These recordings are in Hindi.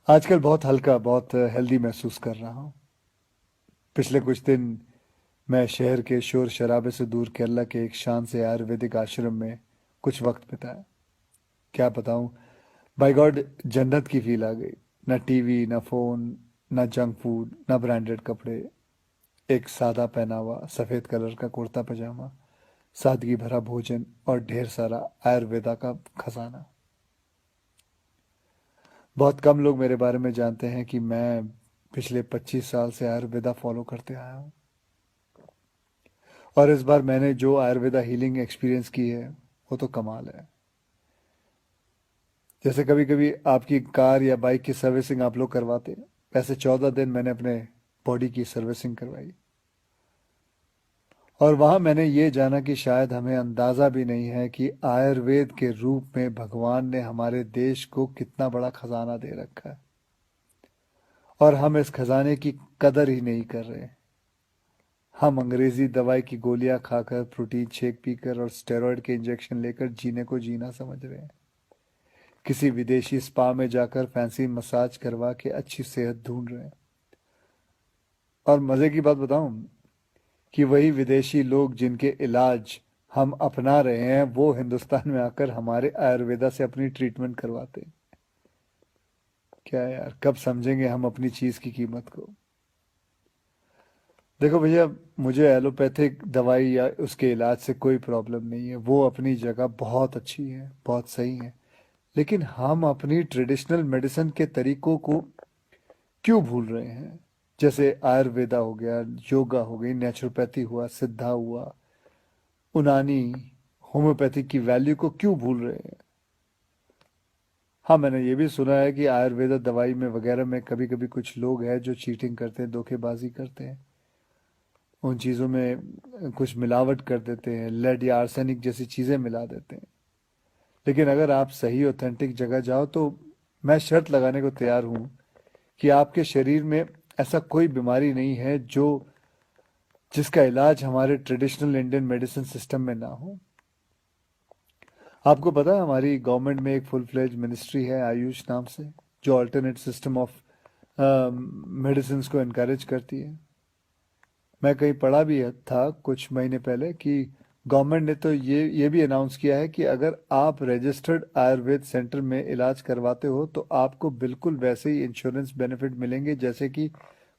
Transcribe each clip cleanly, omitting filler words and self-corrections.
आजकल बहुत हल्का, बहुत हेल्दी महसूस कर रहा हूँ। पिछले कुछ दिन मैं शहर के शोर शराबे से दूर केरला के एक शांत से आयुर्वेदिक आश्रम में कुछ वक्त बिताया। क्या बताऊँ, बाय गॉड, जन्नत की फील आ गई। ना टीवी, ना फोन, ना जंक फूड, ना ब्रांडेड कपड़े। एक सादा पहनावा, सफेद कलर का कुर्ता पजामा, सादगी भरा भोजन और ढेर सारा आयुर्वेदा का खजाना। बहुत कम लोग मेरे बारे में जानते हैं कि मैं पिछले 25 साल से आयुर्वेदा फॉलो करते आया हूँ। और इस बार मैंने जो आयुर्वेदा हीलिंग एक्सपीरियंस की है वो तो कमाल है। जैसे कभी कभी आपकी कार या बाइक की सर्विसिंग आप लोग करवाते हैं, ऐसे 14 दिन मैंने अपने बॉडी की सर्विसिंग करवाई। और वहां मैंने ये जाना कि शायद हमें अंदाजा भी नहीं है कि आयुर्वेद के रूप में भगवान ने हमारे देश को कितना बड़ा खजाना दे रखा है, और हम इस खजाने की कदर ही नहीं कर रहे। हम अंग्रेजी दवाई की गोलियां खाकर, प्रोटीन शेक पीकर और स्टेरॉयड के इंजेक्शन लेकर जीने को जीना समझ रहे हैं। किसी विदेशी स्पा में जाकर फैंसी मसाज करवा के अच्छी सेहत ढूंढ रहे हैं। और मजे की बात बताऊं, कि वही विदेशी लोग जिनके इलाज हम अपना रहे हैं वो हिंदुस्तान में आकर हमारे आयुर्वेदा से अपनी ट्रीटमेंट करवाते हैं। क्या यार, कब समझेंगे हम अपनी चीज की कीमत को। देखो भैया, मुझे एलोपैथिक दवाई या उसके इलाज से कोई प्रॉब्लम नहीं है, वो अपनी जगह बहुत अच्छी है, बहुत सही है। लेकिन हम अपनी ट्रेडिशनल मेडिसिन के तरीकों को क्यों भूल रहे हैं? जैसे आयुर्वेदा हो गया, योगा हो गई, नेचुरोपैथी हुआ, सिद्धा हुआ, उनानी, होम्योपैथी की वैल्यू को क्यों भूल रहे हैं? हाँ, मैंने ये भी सुना है कि आयुर्वेदा दवाई में वगैरह में कभी कभी कुछ लोग हैं जो चीटिंग करते हैं, धोखेबाजी करते हैं। उन चीज़ों में कुछ मिलावट कर देते हैं, लेड या आर्सेनिक जैसी चीज़ें मिला देते हैं। लेकिन अगर आप सही ऑथेंटिक जगह जाओ तो मैं शर्त लगाने को तैयार हूँ कि आपके शरीर में ऐसा कोई बीमारी नहीं है जो जिसका इलाज हमारे ट्रेडिशनल इंडियन मेडिसिन सिस्टम में ना हो। आपको पता है हमारी गवर्नमेंट में एक फुल फ्लेज मिनिस्ट्री है आयुष नाम से, जो अल्टरनेट सिस्टम ऑफ मेडिसिन को इनकरेज करती है। मैं कहीं पढ़ा भी था कुछ महीने पहले कि गवर्नमेंट ने तो ये भी अनाउंस किया है कि अगर आप रजिस्टर्ड आयुर्वेद सेंटर में इलाज करवाते हो तो आपको बिल्कुल वैसे ही इंश्योरेंस बेनिफिट मिलेंगे जैसे कि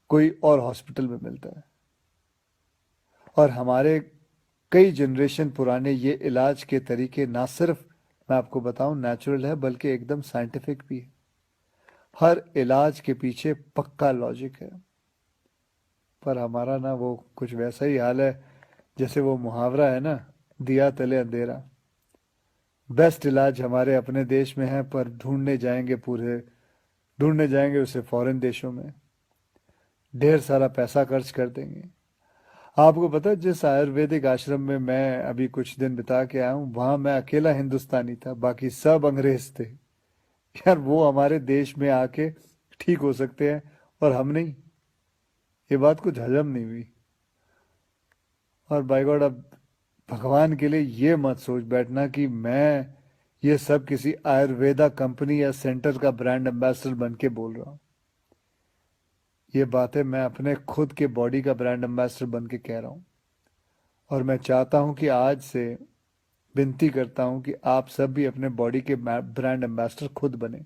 कोई और हॉस्पिटल में मिलता है। और हमारे कई जनरेशन पुराने ये इलाज के तरीके ना सिर्फ, मैं आपको बताऊं, नेचुरल है बल्कि एकदम साइंटिफिक भी है। हर इलाज के पीछे पक्का लॉजिक है। पर हमारा ना वो कुछ वैसा ही हाल है जैसे वो मुहावरा है ना, दिया तले अंधेरा। बेस्ट इलाज हमारे अपने देश में है पर ढूंढने जाएंगे उसे फॉरेन देशों में। ढेर सारा पैसा खर्च कर देंगे। आपको पता है, जिस आयुर्वेदिक आश्रम में मैं अभी कुछ दिन बिता के आया हूँ वहां मैं अकेला हिंदुस्तानी था, बाकी सब अंग्रेज थे। यार, वो हमारे देश में आके ठीक हो सकते हैं और हम नहीं। ये बात कुछ हजम नहीं हुई। और बाय गॉड, अब भगवान के लिए ये मत सोच बैठना कि मैं ये सब किसी आयुर्वेदा कंपनी या सेंटर का ब्रांड एम्बेसडर बन के बोल रहा हूँ। ये बातें मैं अपने खुद के बॉडी का ब्रांड एम्बेसडर बन के कह रहा हूँ। और मैं चाहता हूँ कि आज से विनती करता हूँ कि आप सब भी अपने बॉडी के ब्रांड एम्बेसडर खुद बने।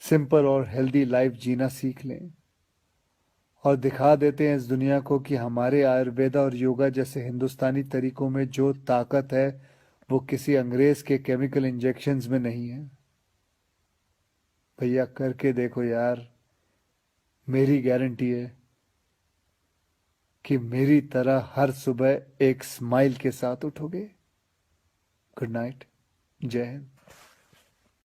सिंपल और हेल्दी लाइफ जीना सीख लें और दिखा देते हैं इस दुनिया को कि हमारे आयुर्वेदा और योगा जैसे हिंदुस्तानी तरीकों में जो ताकत है वो किसी अंग्रेज के केमिकल इंजेक्शंस में नहीं है। भैया, करके देखो यार। मेरी गारंटी है कि मेरी तरह हर सुबह एक स्माइल के साथ उठोगे। Good night. जय हिंद।